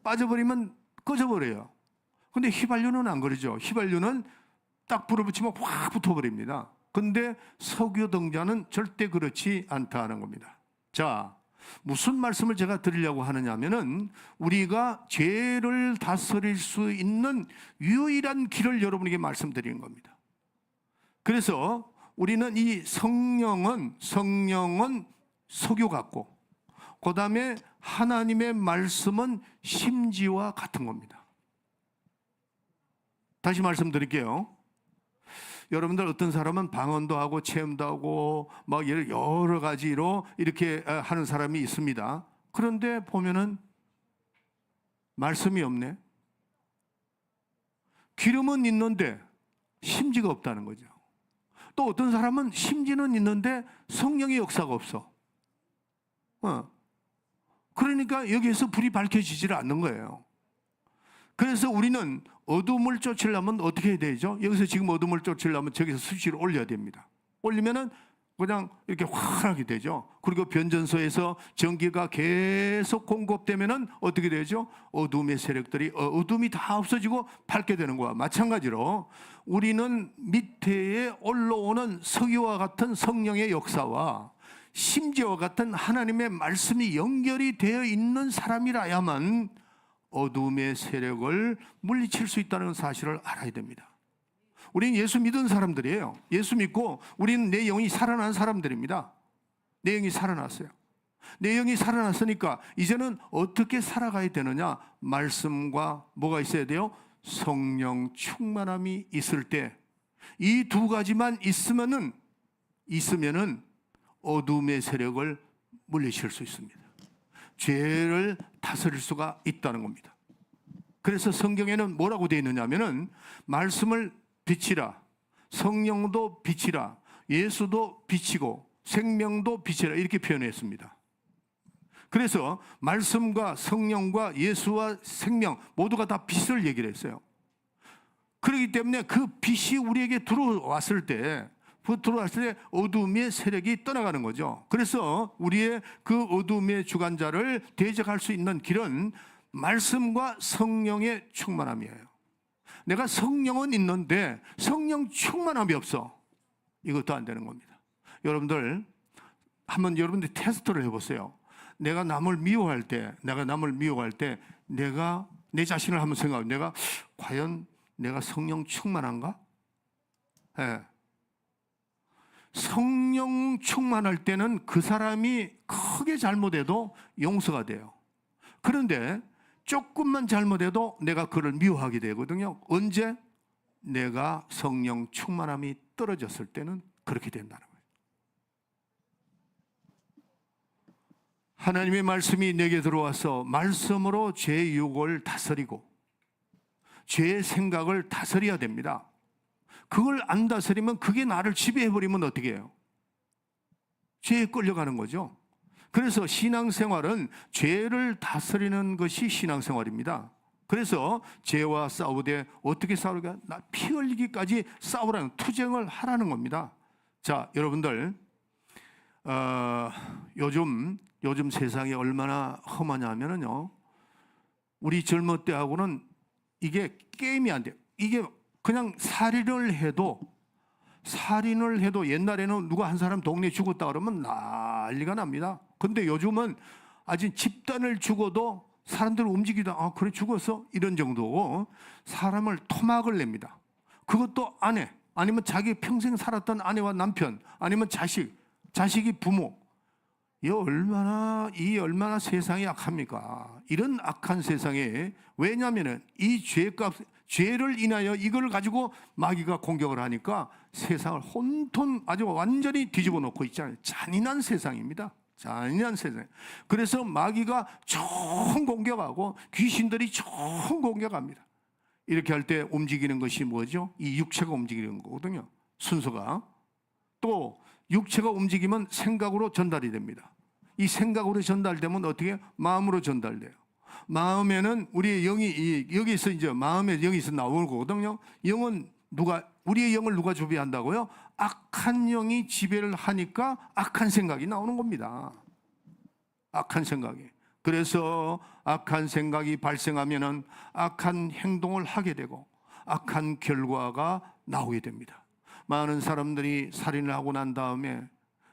빠져버리면 꺼져버려요. 근데 휘발유는 안 그러죠. 휘발유는 딱 불을 붙이면 확 붙어버립니다. 근데 석유 등잔은 절대 그렇지 않다는 겁니다. 자, 무슨 말씀을 제가 드리려고 하느냐면은, 우리가 죄를 다스릴 수 있는 유일한 길을 여러분에게 말씀드리는 겁니다. 그래서 우리는 이 성령은 석유 같고, 그 다음에 하나님의 말씀은 심지와 같은 겁니다. 다시 말씀드릴게요. 여러분들, 어떤 사람은 방언도 하고 체험도 하고 막 여러 가지로 이렇게 하는 사람이 있습니다. 그런데 보면은 말씀이 없네. 기름은 있는데 심지가 없다는 거죠. 또 어떤 사람은 심지는 있는데 성령의 역사가 없어. 그러니까 여기에서 불이 밝혀지질 않는 거예요. 그래서 우리는 어둠을 쫓으려면 어떻게 해야 되죠? 여기서 지금 어둠을 쫓으려면 저기서 수치를 올려야 됩니다. 올리면은 그냥 이렇게 환하게 되죠. 그리고 변전소에서 전기가 계속 공급되면은 어떻게 되죠? 어둠의 세력들이, 어둠이 다 없어지고 밝게 되는 거와 마찬가지로, 우리는 밑에 올라오는 석유와 같은 성령의 역사와 심지와 같은 하나님의 말씀이 연결이 되어 있는 사람이라야만 어둠의 세력을 물리칠 수 있다는 사실을 알아야 됩니다. 우리는 예수 믿은 사람들이에요. 예수 믿고 우리는 내 영이 살아난 사람들입니다. 내 영이 살아났어요. 내 영이 살아났으니까 이제는 어떻게 살아가야 되느냐? 말씀과 뭐가 있어야 돼요? 성령 충만함이 있을 때, 이 두 가지만 있으면은 어둠의 세력을 물리칠 수 있습니다. 죄를 다스릴 수가 있다는 겁니다. 그래서 성경에는 뭐라고 되어 있느냐 하면은, 말씀을 비치라, 성령도 비치라, 예수도 비치고 생명도 비치라, 이렇게 표현했습니다. 그래서 말씀과 성령과 예수와 생명 모두가 다 빛을 얘기를 했어요. 그렇기 때문에 그 빛이 우리에게 들어왔을 때 어둠의 세력이 떠나가는 거죠. 그래서 우리의 그 어둠의 주관자를 대적할 수 있는 길은 말씀과 성령의 충만함이에요. 내가 성령은 있는데 성령 충만함이 없어. 이것도 안 되는 겁니다. 여러분들, 한번 여러분들 테스트를 해보세요. 내가 남을 미워할 때, 내가 내 자신을 한번 생각해. 과연 내가 성령 충만한가? 네. 성령 충만할 때는 그 사람이 크게 잘못해도 용서가 돼요. 그런데 조금만 잘못해도 내가 그를 미워하게 되거든요. 언제? 내가 성령 충만함이 떨어졌을 때는 그렇게 된다는 거예요. 하나님의 말씀이 내게 들어와서 말씀으로 죄의 유혹을 다스리고 죄의 생각을 다스려야 됩니다. 그걸 안 다스리면 그게 나를 지배해버리면 어떻게 해요? 죄에 끌려가는 거죠. 그래서 신앙생활은 죄를 다스리는 것이 신앙생활입니다. 그래서 죄와 싸우되 어떻게 싸우는가? 나 피 흘리기까지 싸우라는, 투쟁을 하라는 겁니다. 자, 여러분들 요즘 세상이 얼마나 험하냐면요, 우리 젊을 때하고는 이게 게임이 안 돼요. 이게 그냥 살인을 해도 옛날에는 누가 한 사람 동네에 죽었다 그러면 난리가 납니다. 근데 요즘은 아직 집단을 죽어도 사람들 움직이다, 그래 죽었어? 이런 정도고, 사람을 토막을 냅니다. 그것도 아내, 아니면 자기 평생 살았던 아내와 남편, 아니면 자식이 부모. 이 얼마나 세상이 악합니까? 이런 악한 세상에, 왜냐하면 이 죄를 인하여 이걸 가지고 마귀가 공격을 하니까 세상을 아주 완전히 뒤집어 놓고 있잖아요. 잔인한 세상입니다. 잔인한 세상. 그래서 마귀가 총 공격하고 귀신들이 총 공격합니다. 이렇게 할 때 움직이는 것이 뭐죠? 이 육체가 움직이는 거거든요. 순서가. 또 육체가 움직이면 생각으로 전달이 됩니다. 이 생각으로 전달되면 어떻게? 마음으로 전달돼요. 마음에는 우리의 영이 여기서 이제 마음의 영에서 나오는 거거든요. 우리의 영을 누가 지배한다고요? 악한 영이 지배를 하니까 악한 생각이 나오는 겁니다. 악한 생각이. 그래서 악한 생각이 발생하면은 악한 행동을 하게 되고 악한 결과가 나오게 됩니다. 많은 사람들이 살인을 하고 난 다음에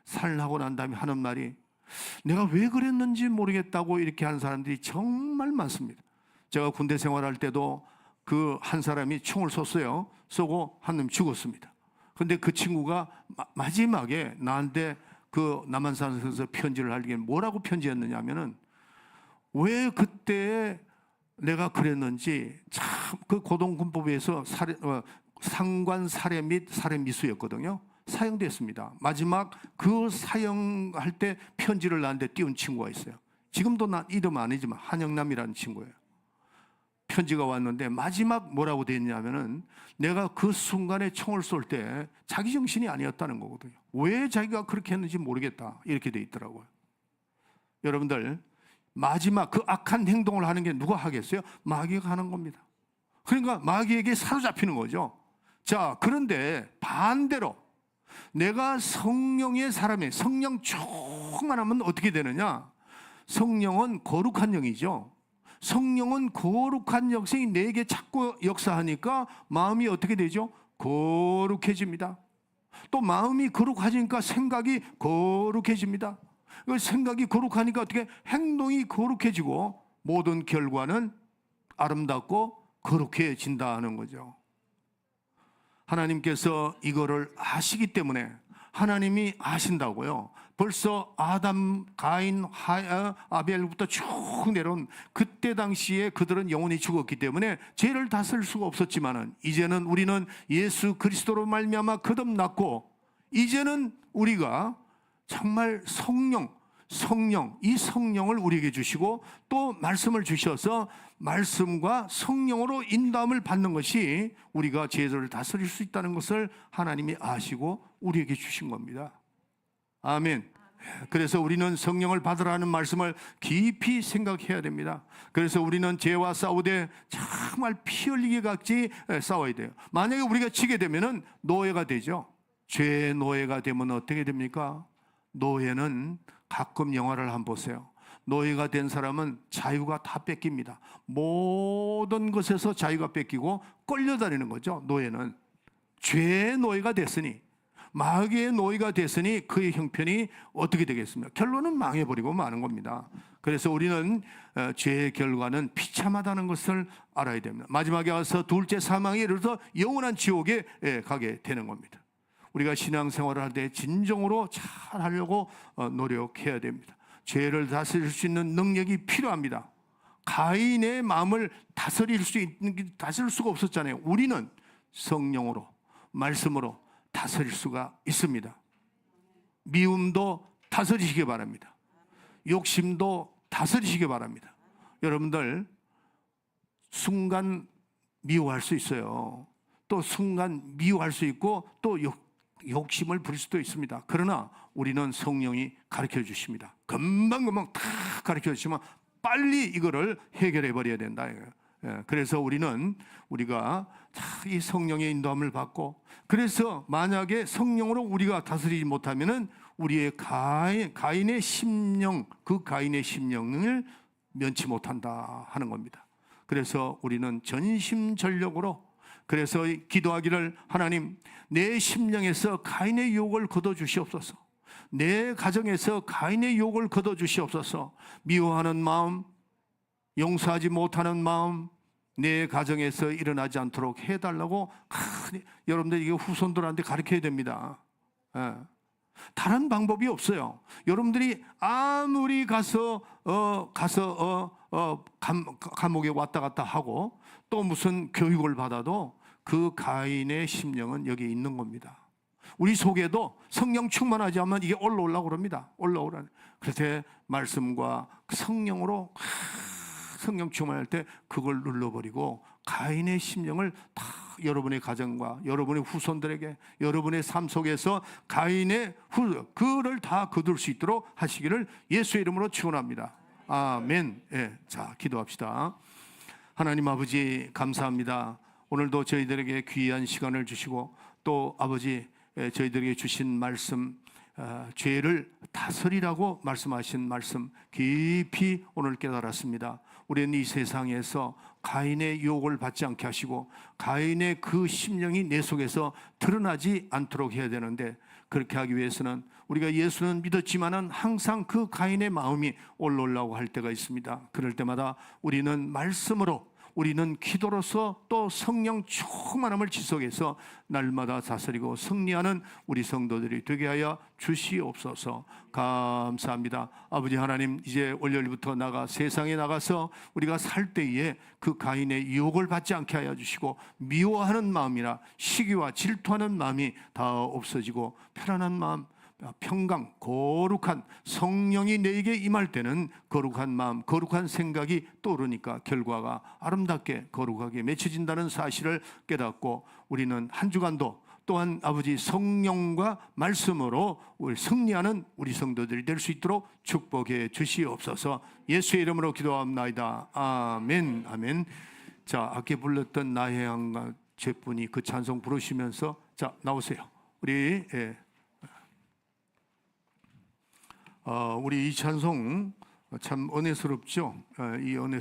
하는 말이, 내가 왜 그랬는지 모르겠다고 이렇게 하는 사람들이 정말 많습니다. 제가 군대 생활할 때도 그 한 사람이 총을 쏘고 한 놈 죽었습니다. 근데 그 친구가 마지막에 나한테 그 남한산에서 편지를 하기에 뭐라고 편지했느냐 하면은, 왜 그때 내가 그랬는지, 참 그 고등군법에서 상관 살해 및 살해 미수였거든요. 사형됐습니다. 마지막 그 사형할 때 편지를 나한테 띄운 친구가 있어요. 지금도 나 이름 아니지만 한영남이라는 친구예요. 편지가 왔는데 마지막 뭐라고 돼 있냐면은, 내가 그 순간에 총을 쏠 때 자기 정신이 아니었다는 거거든요. 왜 자기가 그렇게 했는지 모르겠다, 이렇게 돼 있더라고요. 여러분들, 마지막 그 악한 행동을 하는 게 누가 하겠어요? 마귀가 하는 겁니다. 그러니까 마귀에게 사로잡히는 거죠. 자, 그런데 반대로 내가 성령의 사람이에요. 성령 충만하면 어떻게 되느냐? 성령은 거룩한 영이죠. 성령은 거룩한 영성이 내게 자꾸 역사하니까 마음이 어떻게 되죠? 거룩해집니다. 또 마음이 거룩해지니까 생각이 거룩해집니다. 생각이 거룩하니까 어떻게? 행동이 거룩해지고 모든 결과는 아름답고 거룩해진다는 거죠. 하나님께서 이거를 아시기 때문에, 하나님이 아신다고요. 벌써 아담, 가인, 아벨부터 쭉 내려온 그때 당시에 그들은 영원히 죽었기 때문에 죄를 다스릴 수가 없었지만은, 이제는 우리는 예수 그리스도로 말미암아 거듭났고, 이제는 우리가 정말 이 성령을 우리에게 주시고 또 말씀을 주셔서 말씀과 성령으로 인도함을 받는 것이 우리가 죄를 다스릴 수 있다는 것을 하나님이 아시고 우리에게 주신 겁니다. 아멘. 그래서 우리는 성령을 받으라는 말씀을 깊이 생각해야 됩니다. 그래서 우리는 죄와 싸우되 정말 피 흘리게 같이 싸워야 돼요. 만약에 우리가 지게 되면은 노예가 되죠. 죄의 노예가 되면 어떻게 됩니까? 노예는 가끔 영화를 한번 보세요. 노예가 된 사람은 자유가 다 뺏깁니다. 모든 것에서 자유가 뺏기고 끌려다니는 거죠. 노예는 죄의 노예가 됐으니, 마귀의 노예가 됐으니 그의 형편이 어떻게 되겠습니까? 결론은 망해버리고 마는 겁니다. 그래서 우리는 죄의 결과는 비참하다는 것을 알아야 됩니다. 마지막에 와서 둘째 사망에 이르러서 영원한 지옥에 가게 되는 겁니다. 우리가 신앙생활을 할 때 진정으로 잘 하려고 노력해야 됩니다. 죄를 다스릴 수 있는 능력이 필요합니다. 가인의 마음을 다스릴 수가 없었잖아요. 우리는 성령으로, 말씀으로 다스릴 수가 있습니다. 미움도 다스리시기 바랍니다. 욕심도 다스리시기 바랍니다. 여러분들 순간 미워할 수 있어요. 또 순간 미워할 수 있고 또 욕심을 부릴 수도 있습니다. 그러나 우리는 성령이 가르쳐 주십니다. 금방금방 다 가르쳐 주시면 빨리 이거를 해결해 버려야 된다. 그래서 우리가 이 성령의 인도함을 받고, 그래서 만약에 성령으로 우리가 다스리지 못하면은 우리의 가인의 심령, 그 가인의 심령을 면치 못한다 하는 겁니다. 그래서 우리는 전심전력으로, 그래서 기도하기를, 하나님 내 심령에서 가인의 유혹을 거둬 주시옵소서. 내 가정에서 가인의 유혹을 거둬 주시옵소서. 미워하는 마음, 용서하지 못하는 마음 내 가정에서 일어나지 않도록 해달라고 여러분들 이게 후손들한테 가르쳐야 됩니다. 다른 방법이 없어요. 여러분들이 아무리 감옥에 왔다 갔다 하고 또 무슨 교육을 받아도 그 가인의 심령은 여기 있는 겁니다. 우리 속에도 성령 충만하지 않으면 이게 올라오려고 그럽니다. 올라오라. 그래서 말씀과 성령으로 성령 충만할 때 그걸 눌러버리고 가인의 심령을 다 여러분의 가정과 여러분의 후손들에게, 여러분의 삶 속에서 가인의 그를 다 거둘 수 있도록 하시기를 예수의 이름으로 축원합니다. 아멘. 자, 기도합시다. 하나님 아버지 감사합니다. 오늘도 저희들에게 귀한 시간을 주시고 또 아버지 저희들에게 주신 말씀, 죄를 다스리라고 말씀하신 말씀 깊이 오늘 깨달았습니다. 우리는 이 세상에서 가인의 유혹을 받지 않게 하시고 가인의 그 심령이 내 속에서 드러나지 않도록 해야 되는데, 그렇게 하기 위해서는 우리가 예수는 믿었지만은 항상 그 가인의 마음이 올라오려고 할 때가 있습니다. 그럴 때마다 우리는 말씀으로, 우리는 기도로서 또 성령 충만함을 지속해서 날마다 다스리고 승리하는 우리 성도들이 되게 하여 주시옵소서. 감사합니다. 아버지 하나님, 이제 월요일부터 세상에 나가서 우리가 살 때에 그 가인의 유혹을 받지 않게 하여 주시고 미워하는 마음이나 시기와 질투하는 마음이 다 없어지고 편안한 마음, 평강, 거룩한 성령이 내게 임할 때는 거룩한 마음, 거룩한 생각이 떠오르니까 결과가 아름답게 거룩하게 맺혀진다는 사실을 깨닫고 우리는 한 주간도 또한 아버지 성령과 말씀으로 우리 승리하는 우리 성도들이 될 수 있도록 축복해 주시옵소서. 예수의 이름으로 기도합나이다. 아멘. 아멘. 자, 아까 불렀던 나의 향과 제분이 그 찬송 부르시면서 자 나오세요. 우리 우리 이 찬송 참 은혜스럽죠. 이 은혜